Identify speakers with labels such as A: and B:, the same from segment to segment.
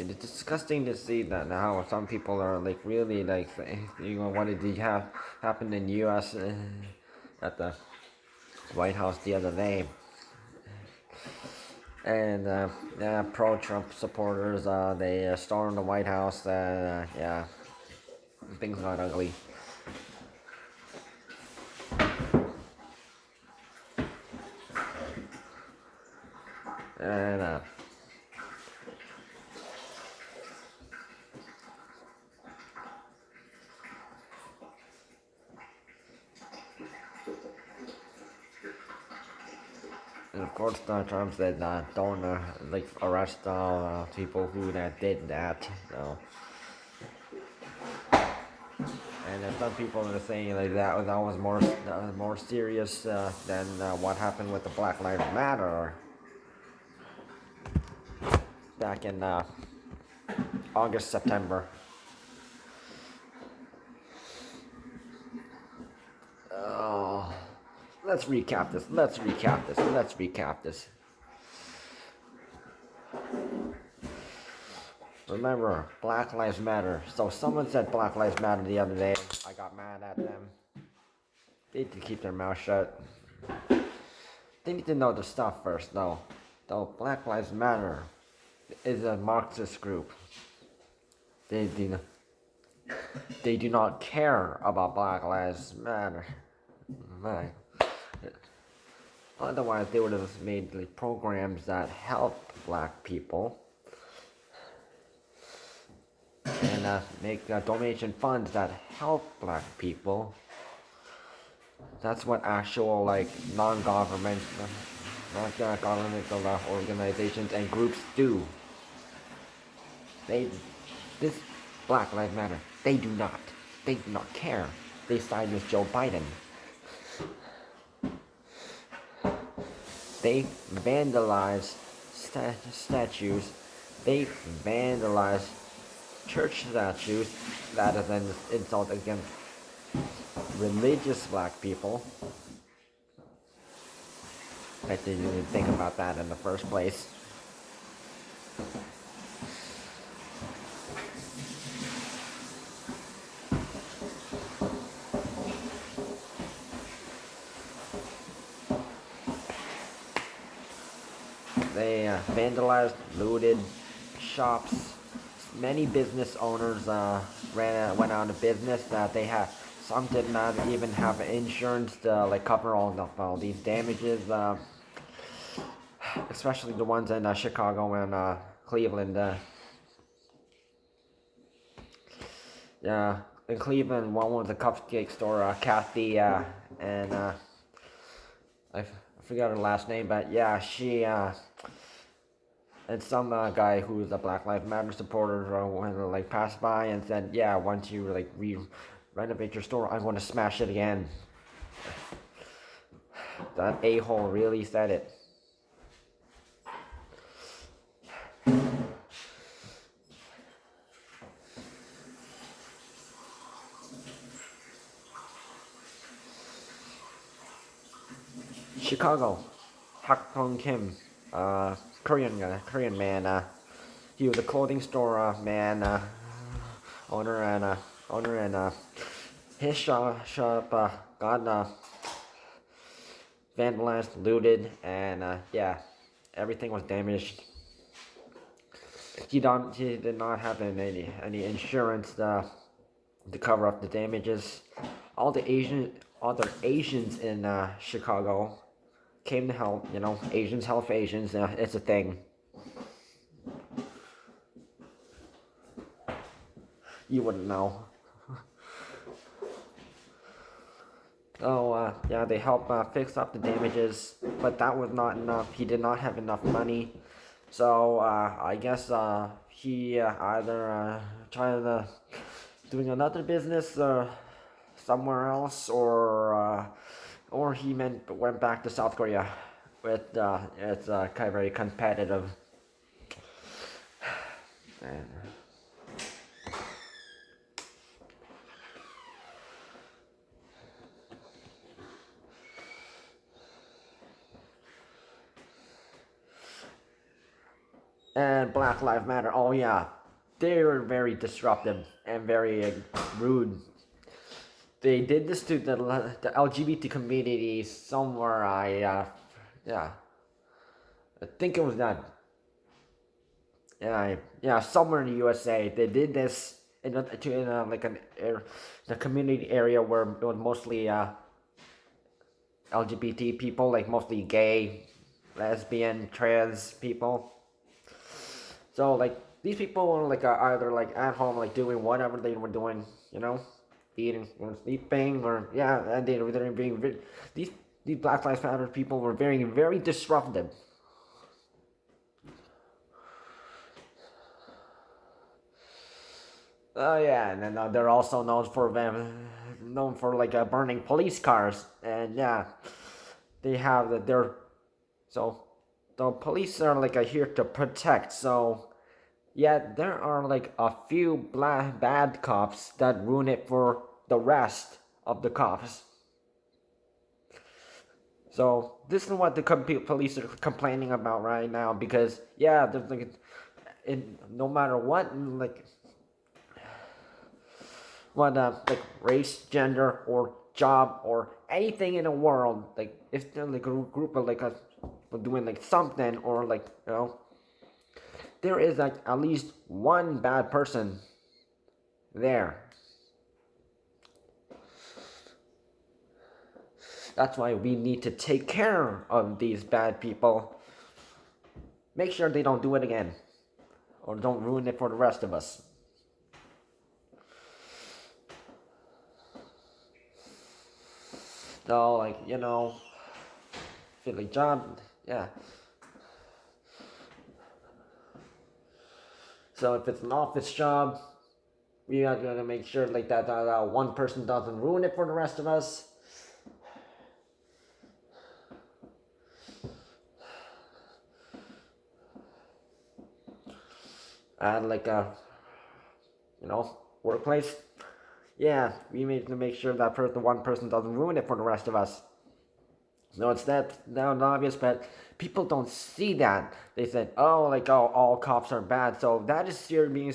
A: it's disgusting to see that now some people are like really like, what did happen in U.S. At the White House the other day, and yeah, pro-Trump supporters they stormed the White House. Yeah, things got ugly. And And of course, Donald Trump said don't like arrest people who that did that. So, and some people are saying like that was more serious than what happened with the Black Lives Matter back in August, September. Oh, let's recap this. Let's recap this. Let's recap this. Remember, Black Lives Matter. So someone said Black Lives Matter the other day. I got mad at them. They need to keep their mouth shut. They need to know the stuff first, though. Though Black Lives Matter is a Marxist group. They do not care about Black Lives Matter. Right. Otherwise, they would have made like, programs that help black people and make donation funds that help black people. That's what actual like non-governmental organizations and groups do. This Black Lives Matter. They do not care. They side with Joe Biden. They vandalize statues. They vandalize church statues. That is an insult against religious black people. I didn't even think about that in the first place. They vandalized, looted shops. Many business owners went out of business. Some did not even have insurance to like cover all these damages. Especially the ones in Chicago and Cleveland. Yeah, in Cleveland, one was a cupcake store, Kathy, and I forgot her last name, but yeah, she and some guy who's a Black Lives Matter supporter like passed by and said, yeah, once you like renovate your store, I'm going to smash it again. That a-hole really said it. Chicago, Hak Pong Kim, Korean man. He was a clothing store owner and his shop got vandalized, looted, and yeah, everything was damaged. He did not have any insurance to cover up the damages. All the Asians in Chicago came to help. Asians help Asians. It's a thing. You wouldn't know. Oh, yeah, they helped fix up the damages, but that was not enough. He did not have enough money. So, I guess he either tried doing another business somewhere else, or he went back to South Korea. It's kind of very competitive. And, And Black Lives Matter. Oh yeah, they were very disruptive and very rude. They did this to the LGBT community somewhere. Yeah, I think it was that. Yeah, somewhere in the USA. They did this in like the community area where it was mostly LGBT people, like mostly gay, lesbian, trans people. So like these people were like either like at home, like doing whatever they were doing, eating or sleeping, or yeah, and they were being these these Black Lives Matter people were very disruptive. Oh yeah, and then they're also known for like burning police cars, and yeah, they have that. They're so the police are like here to protect. So yeah, there are like a few bad cops that ruin it for the rest of the cops. So this is what the police are complaining about right now because yeah, there's like, no matter what, like race, gender, or job, or anything in the world, like if they're like a group of like us doing like something, or like there is like at least one bad person there. That's why we need to take care of these bad people. Make sure they don't do it again, or don't ruin it for the rest of us. So, like, Philly job, yeah. So if it's an office job, we are gonna make sure like that one person doesn't ruin it for the rest of us. And like workplace, yeah, we need to make sure that one person doesn't ruin it for the rest of us. No, it's that obvious, but people don't see that. They said, "Oh, like all cops are bad." So that is being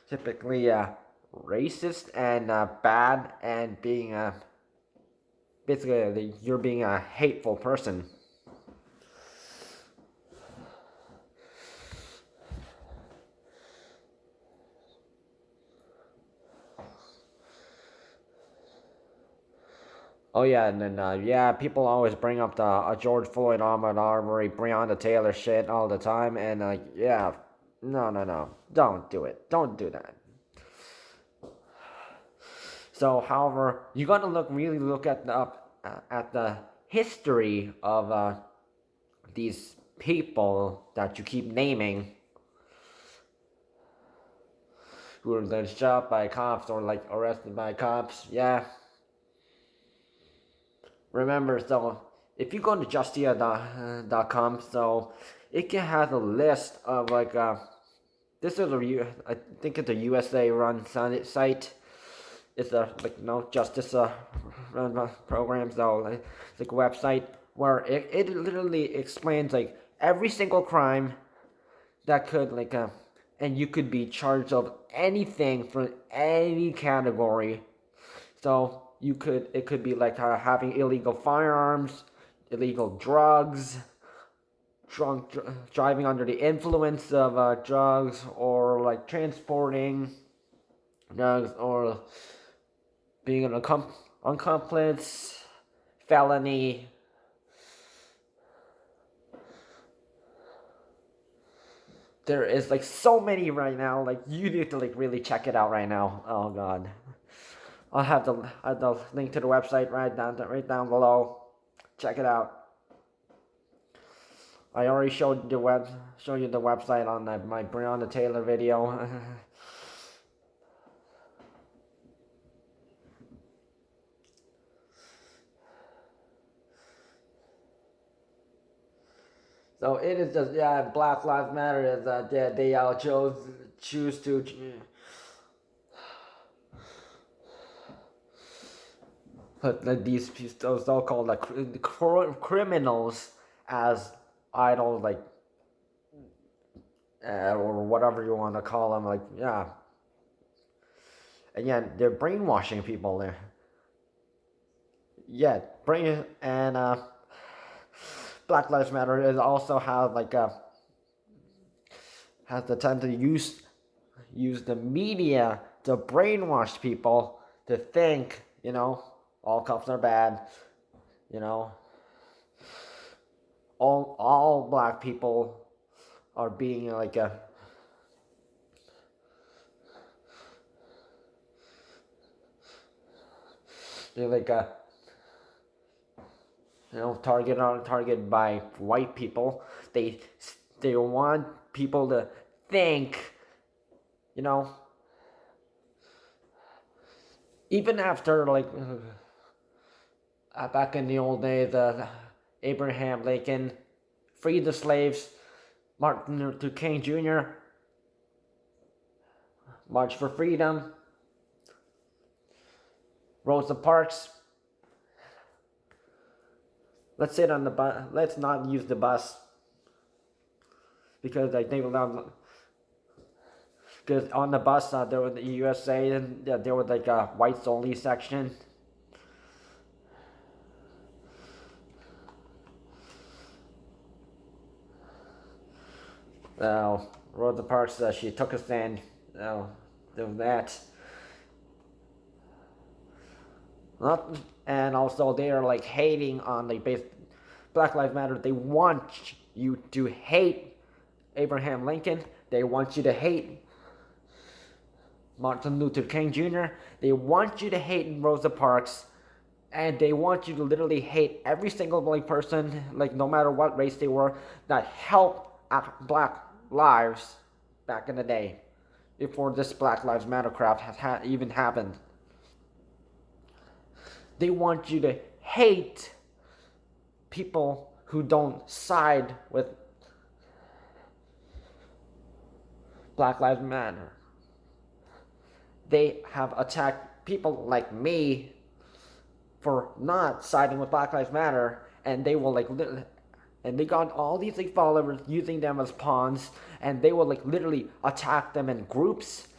A: typically racist and bad, and being basically you're being a hateful person. Oh yeah, and then yeah, people always bring up the George Floyd Ahmaud Arbery, Breonna Taylor shit all the time, and yeah, no, don't do it, don't do that. So, however, you got to really look at the history of these people that you keep naming, who were then shot by cops or like arrested by cops. Yeah, remember, so if you go to justia.com, so it can have a list of like this is I think it's a USA run site. It's a justice run program, so like, it's like a website where it literally explains like every single crime that could and you could be charged of anything for any category. So it could be like having illegal firearms, illegal drugs, driving under the influence of drugs, or like transporting drugs, or being an accomplice, felony. There is like so many right now. Like you need to like really check it out right now. Oh god. I'll have the link to the website right down below. Check it out. I already showed you the website on my Breonna Taylor video. So it is just Black Lives Matter is they all choose to put those so-called criminals as idols, like or whatever you want to call them. Like, yeah, and yeah, they're brainwashing people there. Yeah, brain and Black Lives Matter is also how like has the tend to use the media to brainwash people to think, all cops are bad, you know, all black people are being like a they're like a targeted by white people. They want people to think, you know, even after like back in the old days, Abraham Lincoln freed the slaves, Martin Luther King Jr. marched for freedom, Rosa Parks. Let's sit on the bus. Let's not use the bus because like they will. Because on the bus, there was the USA, and there was like a whites only section. Rosa Parks, she took a stand. There was that. And also they are like hating on the Black Lives Matter. They want you to hate Abraham Lincoln. They want you to hate Martin Luther King Jr. They want you to hate Rosa Parks. And they want you to literally hate every single black person, like no matter what race they were, that helped black lives back in the day, before this Black Lives Matter crap has even happened. They want you to hate people who don't side with Black Lives Matter. They have attacked people like me for not siding with Black Lives Matter, and they will and they got all these like followers using them as pawns, and they will like literally attack them in groups,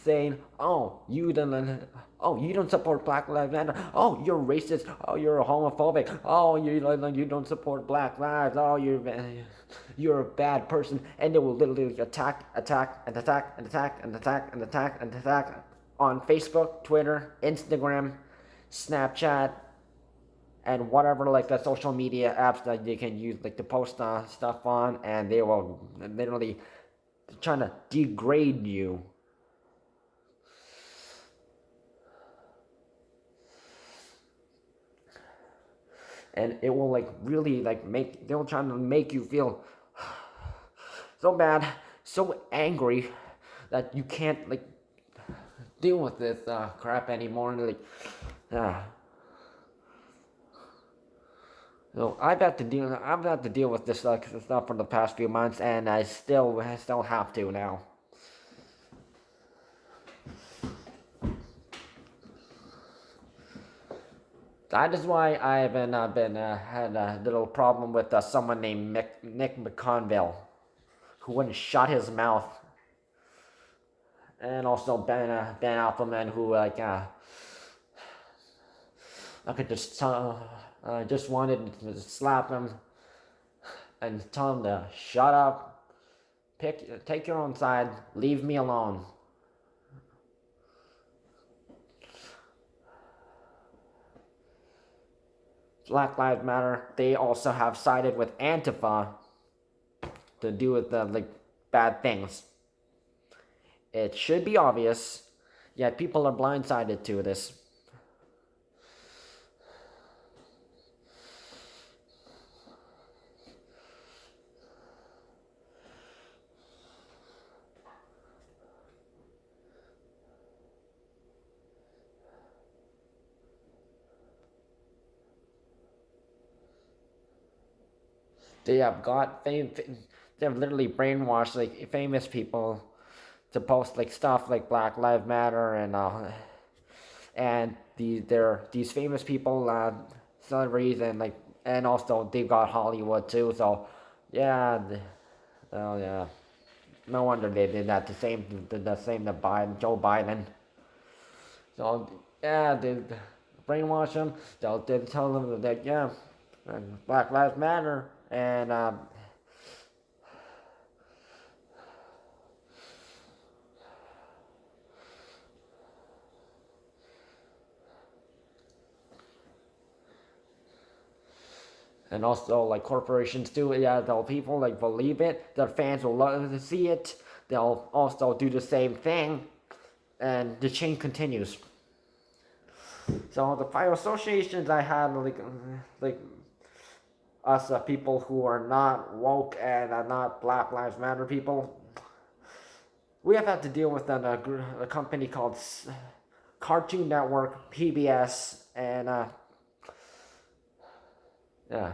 A: saying, "Oh, you don't support Black Lives Matter. Oh, you're racist. Oh, you're homophobic. Oh, you don't support Black lives. Oh, you're a bad person." And they will literally attack on Facebook, Twitter, Instagram, Snapchat, and whatever like the social media apps that they can use like to post stuff on, and they will literally trying to degrade you. And it will like really like they'll try to make you feel so bad, so angry that you can't like deal with this crap anymore. And like so I've had to deal with this stuff for the past few months, and I still have to now. That is why I've been had a little problem with someone named Nick McConville, who wouldn't shut his mouth, and also Ben Appleman, who like I could just wanted to slap him and tell him to shut up, take your own side, leave me alone. Black Lives Matter, they also have sided with ANTIFA to do with the like bad things. It should be obvious, yet people are blindsided to this. They have literally brainwashed like famous people to post like stuff like Black Lives Matter and these famous people, celebrities, and also they've got Hollywood too. So yeah, oh yeah. No wonder they did that. The same to Biden, Joe Biden. So yeah, they brainwash them. They tell them that yeah, Black Lives Matter, and also like corporations do it. Yeah, they'll people like believe it. Their fans will love to see it. They'll also do the same thing, and the chain continues. So the five associations I had like us people who are not woke and are not Black Lives Matter people, we have had to deal with a company called Cartoon Network, PBS, and yeah,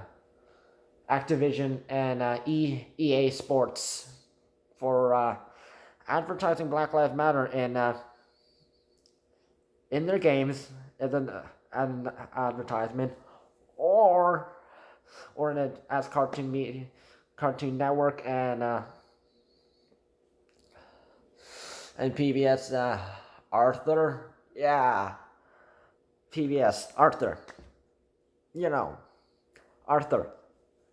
A: Activision and EA Sports for advertising Black Lives Matter in their games as an advertisement, or as Cartoon Network and PBS Arthur, yeah, PBS Arthur, you know, Arthur.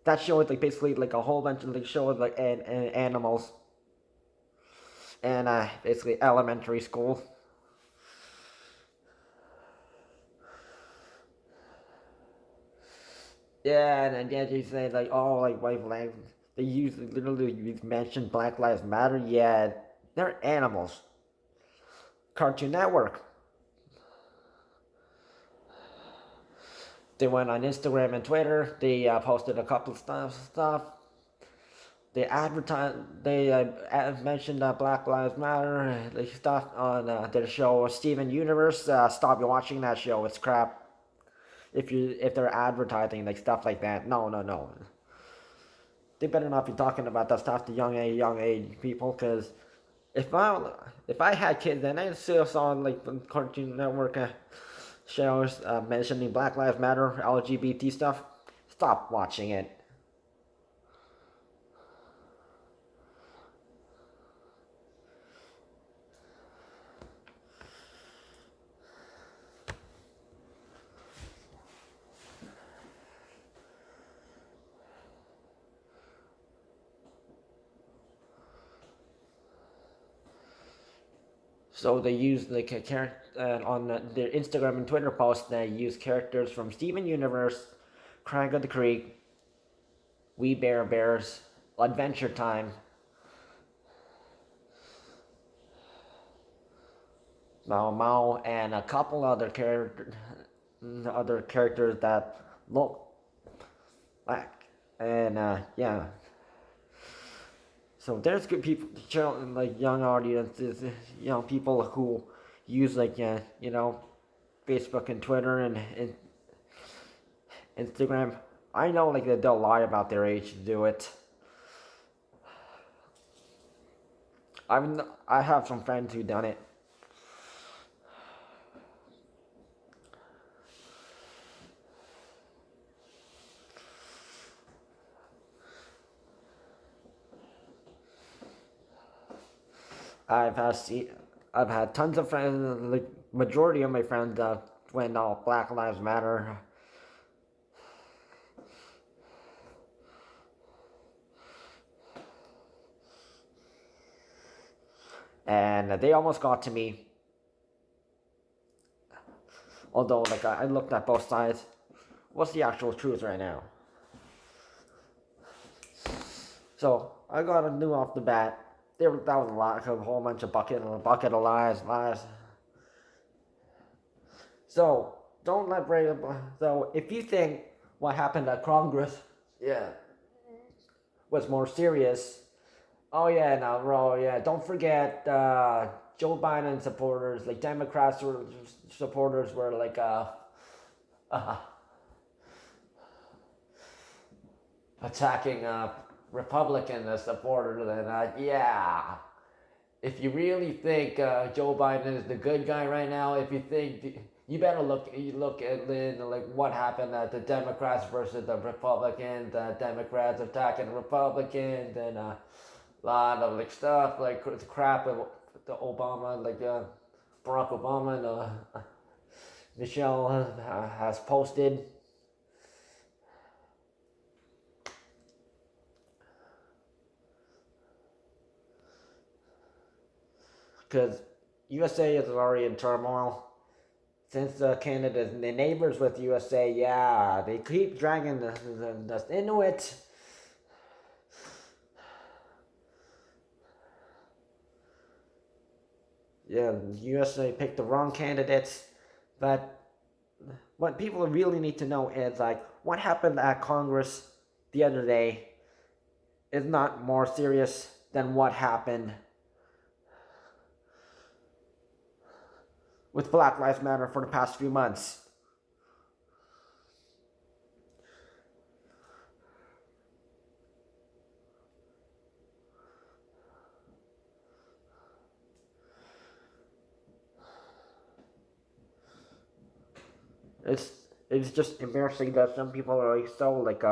A: That show is like basically like a whole bunch of like shows like animals and basically elementary school. Yeah, and then you say like, oh, like white lives. They literally mention Black Lives Matter. Yeah, they're animals. Cartoon Network. They went on Instagram and Twitter. They posted a couple of stuff. They advertised. They mentioned Black Lives Matter. They stuff on their show Steven Universe. Stop watching that show. It's crap. If they're advertising like stuff like that, no. They better not be talking about that stuff to young age people. Because if I had kids and I still saw like Cartoon Network shows mentioning Black Lives Matter, LGBT stuff, stop watching it. So they use the character on their Instagram and Twitter posts. They use characters from Steven Universe, Craig of the Creek, We Bare Bears, Adventure Time, Mao Mao, and a couple other characters that look black. And yeah, so there's good people, like young audiences, young people who use like Facebook and Twitter and Instagram. I know like they'll lie about their age to do it. I have some friends who done it. I've had I've had tons of friends. Like majority of my friends went all Black Lives Matter. And they almost got to me. Although, like, I looked at both sides. What's the actual truth right now? So I got a new off the bat. That was a whole bunch of bucket of lies. So don't let So if you think what happened at Congress, yeah, was more serious. Oh yeah, now bro, yeah. Don't forget Joe Biden supporters, like Democrats supporters were like uh, attacking Republican supporters, and yeah. If you really think Joe Biden is the good guy right now, if you think you better look at like what happened at the Democrats versus the Republicans, the Democrats attacking the Republicans, and A lot of like stuff like the crap of the Obama, like Barack Obama and Michelle has posted. Because USA is already in turmoil. Since Canada's the neighbors with USA, yeah, they keep dragging us into it. Yeah, USA picked the wrong candidates, but what people really need to know is like what happened at Congress the other day is not more serious than what happened with Black Lives Matter for the past few months. It's it's just embarrassing that some people are like so like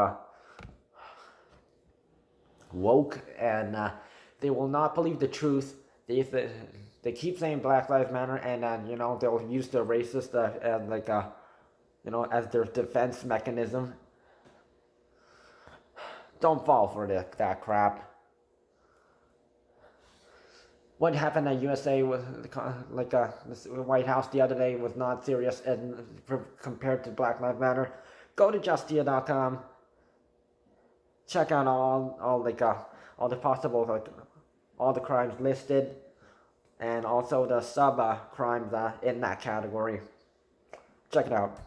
A: woke and they will not believe the truth. They keep saying Black Lives Matter and you know they'll use the racist as like you know as their defense mechanism. Don't fall for that crap. What happened at USA with like the White House the other day was not serious and compared to Black Lives Matter. Go to justia.com. Check out all like all the possible like all the crimes listed and also the sub crimes in that category. Check it out.